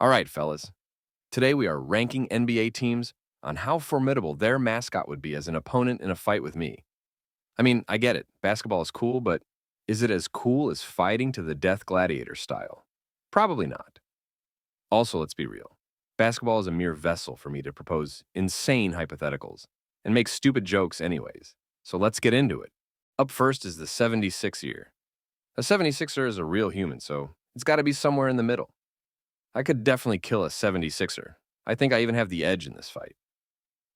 All right, fellas. Today we are ranking NBA teams on how formidable their mascot would be as an opponent in a fight with me. I mean, I get it. Basketball is cool, but is it as cool as fighting to the death gladiator style? Probably not. Also, let's be real. Basketball is a mere vessel for me to propose insane hypotheticals and make stupid jokes anyways. So let's get into it. Up first is the 76 year. A 76er is a real human, so it's got to be somewhere in the middle. I could definitely kill a 76er. I think I even have the edge in this fight.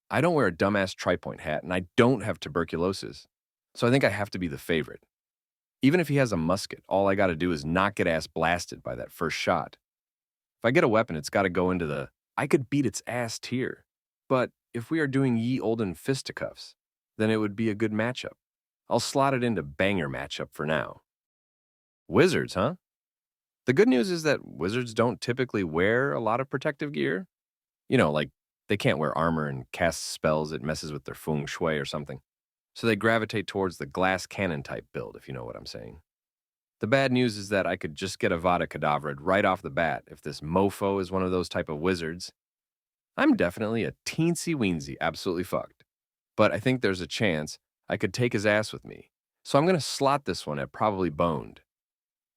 I don't wear a dumbass tri-point hat, and I don't have tuberculosis, so I think I have to be the favorite. Even if he has a musket, all I gotta do is not get ass blasted by that first shot. If I get a weapon, it's gotta go into the I could beat its ass tier. But if we are doing ye olden fisticuffs, then it would be a good matchup. I'll slot it into banger matchup for now. Wizards, huh? The good news is that wizards don't typically wear a lot of protective gear. Like they can't wear armor and cast spells that messes with their feng shui or something. So they gravitate towards the glass cannon type build, if you know what I'm saying. The bad news is that I could just get Avada Kedavra right off the bat if this mofo is one of those type of wizards. I'm definitely a teensy weensy absolutely fucked. But I think there's a chance I could take his ass with me. So I'm going to slot this one at probably boned.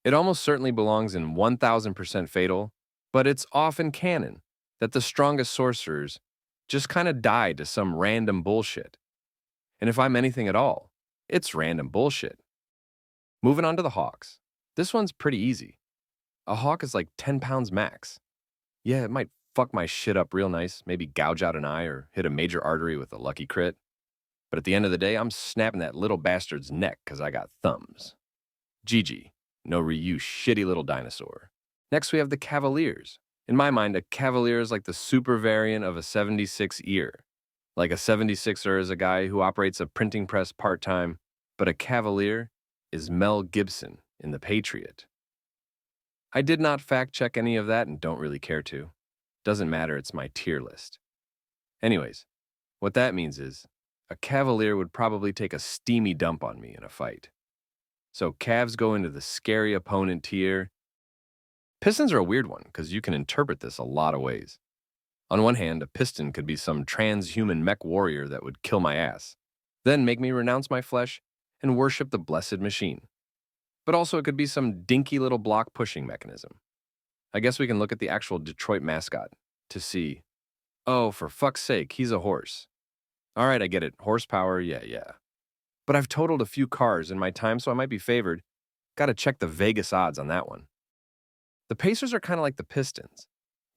It almost certainly belongs in 1000% fatal, but it's often canon that the strongest sorcerers just kind of die to some random bullshit. And if I'm anything at all, it's random bullshit. Moving on to the hawks. This one's pretty easy. A hawk is like 10 pounds max. Yeah, it might fuck my shit up real nice, maybe gouge out an eye or hit a major artery with a lucky crit. But at the end of the day, I'm snapping that little bastard's neck because I got thumbs. GG. No Ryu, shitty little dinosaur. Next, we have the Cavaliers. In my mind, a Cavalier is like the super variant of a 76 ear. Like a 76er is a guy who operates a printing press part-time, but a Cavalier is Mel Gibson in The Patriot. I did not fact-check any of that and don't really care to. Doesn't matter, it's my tier list. Anyways, what that means is, a Cavalier would probably take a steamy dump on me in a fight. So Cavs go into the scary opponent tier. Pistons are a weird one because you can interpret this a lot of ways. On one hand, a piston could be some transhuman mech warrior that would kill my ass, then make me renounce my flesh and worship the blessed machine. But also it could be some dinky little block pushing mechanism. I guess we can look at the actual Detroit mascot to see, oh, for fuck's sake, he's a horse. All right, I get it. Horsepower, yeah. But I've totaled a few cars in my time, so I might be favored. Gotta check the Vegas odds on that one. The Pacers are kind of like the Pistons.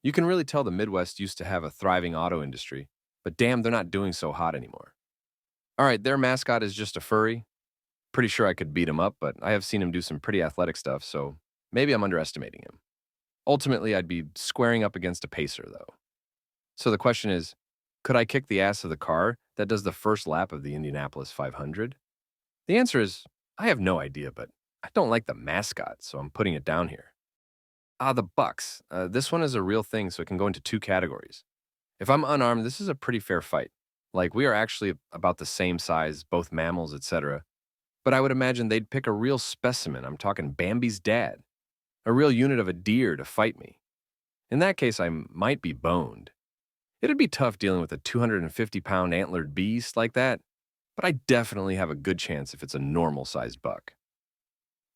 You can really tell the Midwest used to have a thriving auto industry, but damn, they're not doing so hot anymore. All right, their mascot is just a furry. Pretty sure I could beat him up, but I have seen him do some pretty athletic stuff, so maybe I'm underestimating him. Ultimately, I'd be squaring up against a Pacer, though. So the question is, could I kick the ass of the car that does the first lap of the Indianapolis 500? The answer is, I have no idea, but I don't like the mascot, so I'm putting it down here. The Bucks. This one is a real thing, so it can go into two categories. If I'm unarmed, this is a pretty fair fight. Like, we are actually about the same size, both mammals, etc. But I would imagine they'd pick a real specimen. I'm talking Bambi's dad. A real unit of a deer to fight me. In that case, I might be boned. It'd be tough dealing with a 250-pound antlered beast like that, but I definitely have a good chance if it's a normal-sized buck.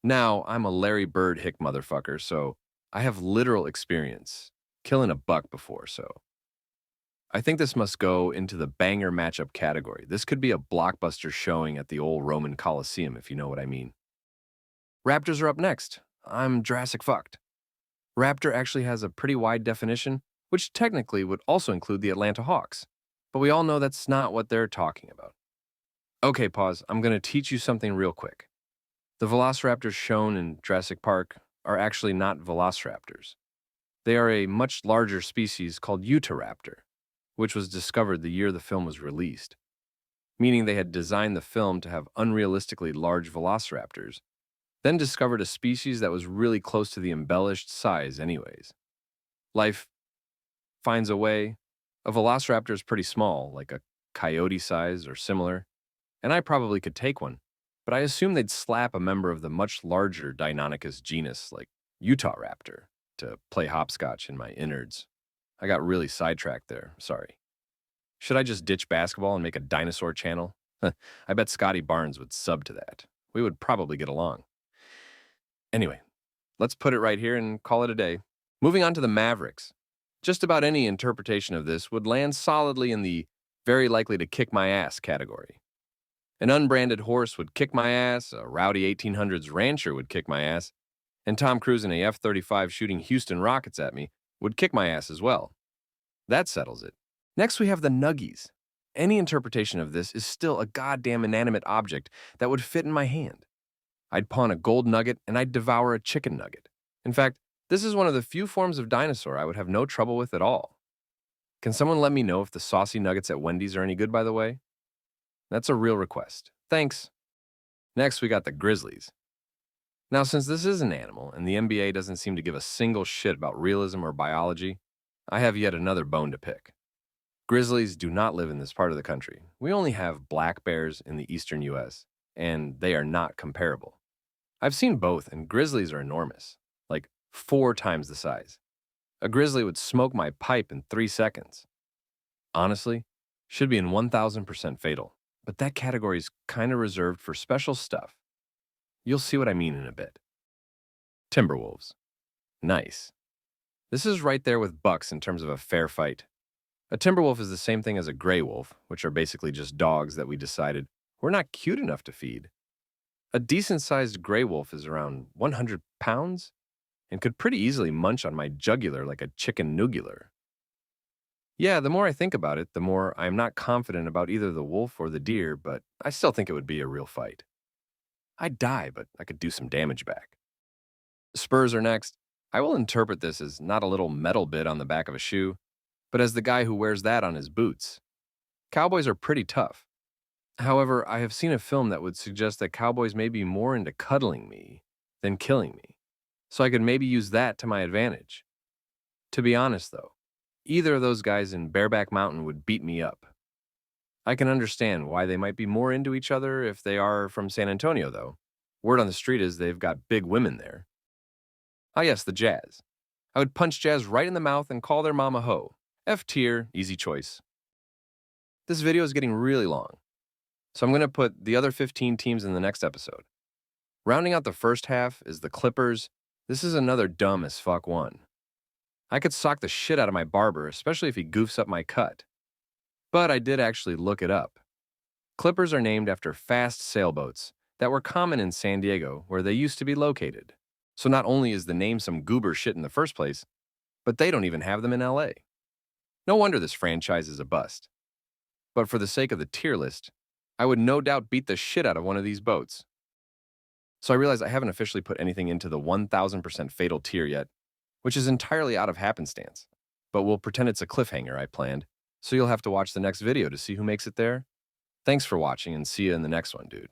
Now, I'm a Larry Bird hick motherfucker, so I have literal experience killing a buck before, so I think this must go into the banger matchup category. This could be a blockbuster showing at the old Roman Coliseum, if you know what I mean. Raptors are up next. I'm Jurassic fucked. Raptor actually has a pretty wide definition, which technically would also include the Atlanta Hawks. But we all know that's not what they're talking about. Okay, pause. I'm going to teach you something real quick. The velociraptors shown in Jurassic Park are actually not velociraptors. They are a much larger species called Utahraptor, which was discovered the year the film was released, meaning they had designed the film to have unrealistically large velociraptors, then discovered a species that was really close to the embellished size anyways. Life finds a way. A velociraptor is pretty small, like a coyote size or similar, and I probably could take one, but I assume they'd slap a member of the much larger Deinonychus genus like Utahraptor to play hopscotch in my innards. I got really sidetracked there, sorry. Should I just ditch basketball and make a dinosaur channel? I bet Scotty Barnes would sub to that. We would probably get along. Anyway, let's put it right here and call it a day. Moving on to the Mavericks. Just about any interpretation of this would land solidly in the very likely to kick my ass category. An unbranded horse would kick my ass, a rowdy 1800s rancher would kick my ass, and Tom Cruise in a F-35 shooting Houston Rockets at me would kick my ass as well. That settles it. Next, we have the Nuggies. Any interpretation of this is still a goddamn inanimate object that would fit in my hand. I'd pawn a gold nugget and I'd devour a chicken nugget. In fact, this is one of the few forms of dinosaur I would have no trouble with at all. Can someone let me know if the saucy nuggets at Wendy's are any good, by the way? That's a real request. Thanks. Next, we got the Grizzlies. Now, since this is an animal and the NBA doesn't seem to give a single shit about realism or biology, I have yet another bone to pick. Grizzlies do not live in this part of the country. We only have black bears in the eastern U.S., and they are not comparable. I've seen both, and grizzlies are enormous, like 4 times the size. A grizzly would smoke my pipe in 3 seconds. Honestly, should be in 1000% fatal, but that category is kind of reserved for special stuff. You'll see what I mean in a bit. Timberwolves. Nice. This is right there with bucks in terms of a fair fight. A timberwolf is the same thing as a gray wolf, which are basically just dogs that we decided we're not cute enough to feed. A decent-sized gray wolf is around 100 pounds and could pretty easily munch on my jugular like a chicken nugular. Yeah, the more I think about it, the more I am not confident about either the wolf or the deer, but I still think it would be a real fight. I'd die, but I could do some damage back. Spurs are next. I will interpret this as not a little metal bit on the back of a shoe, but as the guy who wears that on his boots. Cowboys are pretty tough. However, I have seen a film that would suggest that cowboys may be more into cuddling me than killing me, so I could maybe use that to my advantage. To be honest, though, either of those guys in Bareback Mountain would beat me up. I can understand why they might be more into each other if they are from San Antonio, though. Word on the street is they've got big women there. Ah yes, the Jazz. I would punch Jazz right in the mouth and call their mama ho. F tier, easy choice. This video is getting really long, so I'm going to put the other 15 teams in the next episode. Rounding out the first half is the Clippers. This is another dumb as fuck one. I could sock the shit out of my barber, especially if he goofs up my cut. But I did actually look it up. Clippers are named after fast sailboats that were common in San Diego, where they used to be located. So not only is the name some goober shit in the first place, but they don't even have them in LA. No wonder this franchise is a bust. But for the sake of the tier list, I would no doubt beat the shit out of one of these boats. So I realize I haven't officially put anything into the 1000% fatal tier yet, which is entirely out of happenstance. But we'll pretend it's a cliffhanger I planned, so you'll have to watch the next video to see who makes it there. Thanks for watching and see you in the next one, dude.